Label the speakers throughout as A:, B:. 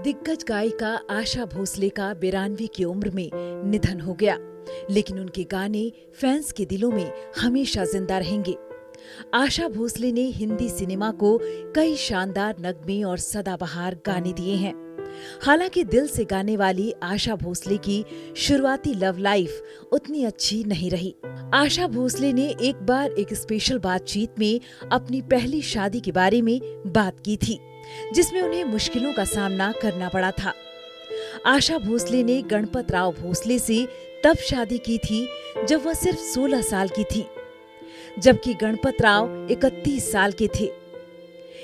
A: दिग्गज गायिका आशा भोसले का 92 की उम्र में निधन हो गया, लेकिन उनके गाने फैंस के दिलों में हमेशा जिंदा रहेंगे। आशा भोसले ने हिंदी सिनेमा को कई शानदार नगमे और सदाबहार गाने दिए हैं। हालांकि दिल से गाने वाली आशा भोसले की शुरुआती लव लाइफ उतनी अच्छी नहीं रही। आशा भोसले ने एक बार एक स्पेशल बातचीत में अपनी पहली शादी के बारे में बात की थी, जिसमें उन्हें मुश्किलों का सामना करना पड़ा था। आशा भोसले ने गणपत राव भोसले से तब शादी की थी जब वह सिर्फ 16 साल की थी, जबकि गणपत राव 31 साल के थे।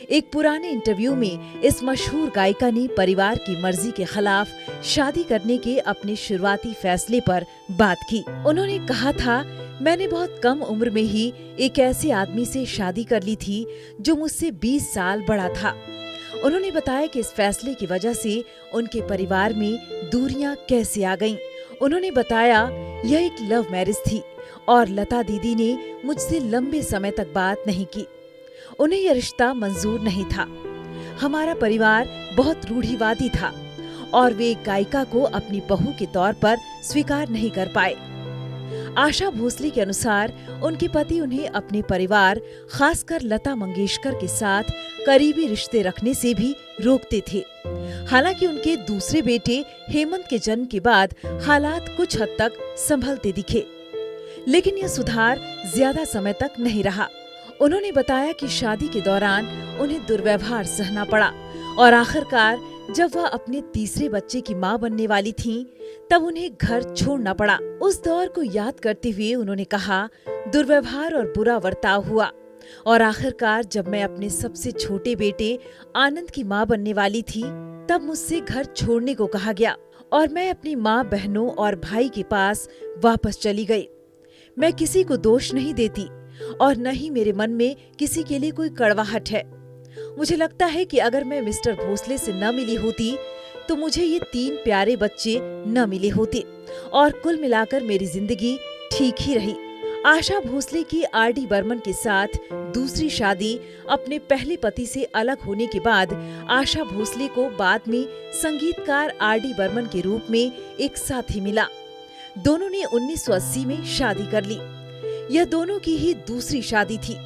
A: एक पुराने इंटरव्यू में इस मशहूर गायिका ने परिवार की मर्जी के खिलाफ शादी करने के अपने शुरुआती फैसले पर बात की। उन्होंने कहा था, मैंने बहुत कम उम्र में ही एक ऐसे आदमी से शादी कर ली थी जो मुझसे 20 साल बड़ा था। उन्होंने बताया कि इस फैसले की वजह से उनके परिवार में दूरियां कैसे आ गईं। उन्होंने बताया, यह एक लव मैरिज थी और लता दीदी ने मुझसे लंबे समय तक बात नहीं की। उन्हें यह रिश्ता मंजूर नहीं था। हमारा परिवार बहुत रूढ़िवादी था और वे एक गायिका को अपनी बहू के तौर पर स्वीकार नहीं कर पाए। आशा भोसले के अनुसार उनके पति उन्हें अपने परिवार, खासकर लता मंगेशकर के साथ करीबी रिश्ते रखने से भी रोकते थे। हालांकि उनके दूसरे बेटे हेमंत के जन्म के बाद हालात कुछ हद तक संभलते दिखे, लेकिन यह सुधार ज्यादा समय तक नहीं रहा। उन्होंने बताया कि शादी के दौरान उन्हें दुर्व्यवहार सहना पड़ा और आखिरकार जब वह अपने तीसरे बच्चे की मां बनने वाली थीं, तब उन्हें घर छोड़ना पड़ा। उस दौर को याद करते हुए उन्होंने कहा, दुर्व्यवहार और बुरा बर्ताव हुआ और आखिरकार जब मैं अपने सबसे छोटे बेटे आनंद की मां बनने वाली थी, तब मुझसे घर छोड़ने को कहा गया और मैं अपनी मां, बहनों और भाई के पास वापस चली गई। मैं किसी को दोष नहीं देती और न ही मेरे मन में किसी के लिए कोई कड़वाहट है। मुझे लगता है कि अगर मैं मिस्टर भोसले से न मिली होती तो मुझे ये 3 प्यारे बच्चे न मिले होते और कुल मिलाकर मेरी जिंदगी ठीक ही रही। आशा भोसले की आर.डी. बर्मन के साथ दूसरी शादी अपने पहले पति से अलग होने के बाद आशा भोसले को बाद में संगीतकार आर.डी. बर्मन के रूप में एक साथी मिला। दोनों ने 1980 में शादी कर ली। यह दोनों की ही दूसरी शादी थी।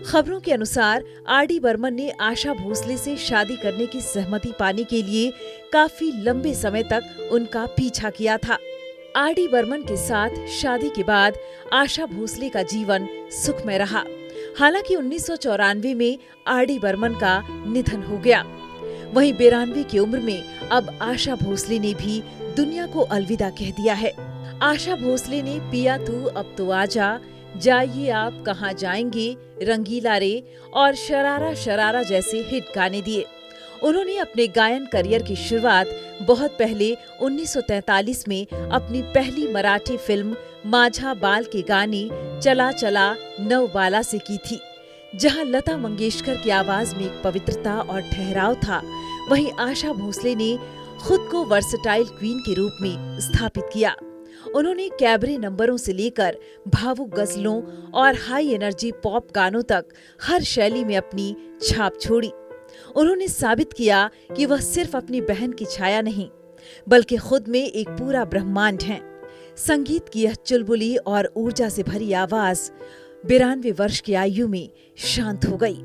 A: खबरों के अनुसार आर.डी. बर्मन ने आशा भोसले से शादी करने की सहमति पाने के लिए काफी लंबे समय तक उनका पीछा किया था। आर.डी. बर्मन के साथ शादी के बाद आशा भोसले का जीवन सुखमय रहा। हालांकि 1994 में आर.डी. बर्मन का निधन हो गया। वहीं 92 की उम्र में अब आशा भोसले ने भी दुनिया को अलविदा कह दिया है। आशा भोसले ने पिया तू अब तो आजा, जाइए आप कहाँ जाएंगे, रंगीला रे और शरारा शरारा जैसे हिट गाने दिए। उन्होंने अपने गायन करियर की शुरुआत बहुत पहले 1943 में अपनी पहली मराठी फिल्म माझा बाल के गाने चला चला नवबाला से की थी, जहां लता मंगेशकर की आवाज में एक पवित्रता और ठहराव था। वहीं आशा भोसले ने खुद को वर्सटाइल क्वीन के रूप में स्थापित किया। उन्होंने कैबरे नंबरों से लेकर भावुक गजलों और हाई एनर्जी पॉप गानों तक हर शैली में अपनी छाप छोड़ी। उन्होंने साबित किया कि वह सिर्फ अपनी बहन की छाया नहीं, बल्कि खुद में एक पूरा ब्रह्मांड हैं। संगीत की यह चुलबुली और ऊर्जा से भरी आवाज 92 वर्ष की आयु में शांत हो गई।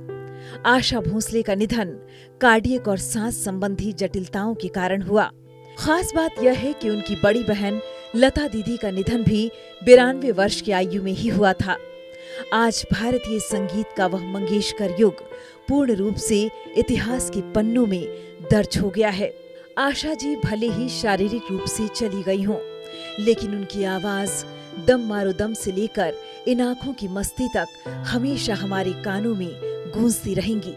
A: आशा भोसले का निधन कार्डियक और सांस संबंधी जटिलताओं के कारण हुआ। खास बात यह है कि उनकी बड़ी बहन लता दीदी का निधन भी 92 वर्ष की आयु में ही हुआ था। आज भारतीय संगीत का वह मंगेशकर युग पूर्ण रूप से इतिहास के पन्नों में दर्ज हो गया है। आशा जी भले ही शारीरिक रूप से चली गई हों, लेकिन उनकी आवाज दम मारो दम से लेकर इन आंखों की मस्ती तक हमेशा हमारे कानों में गूंजती रहेंगी।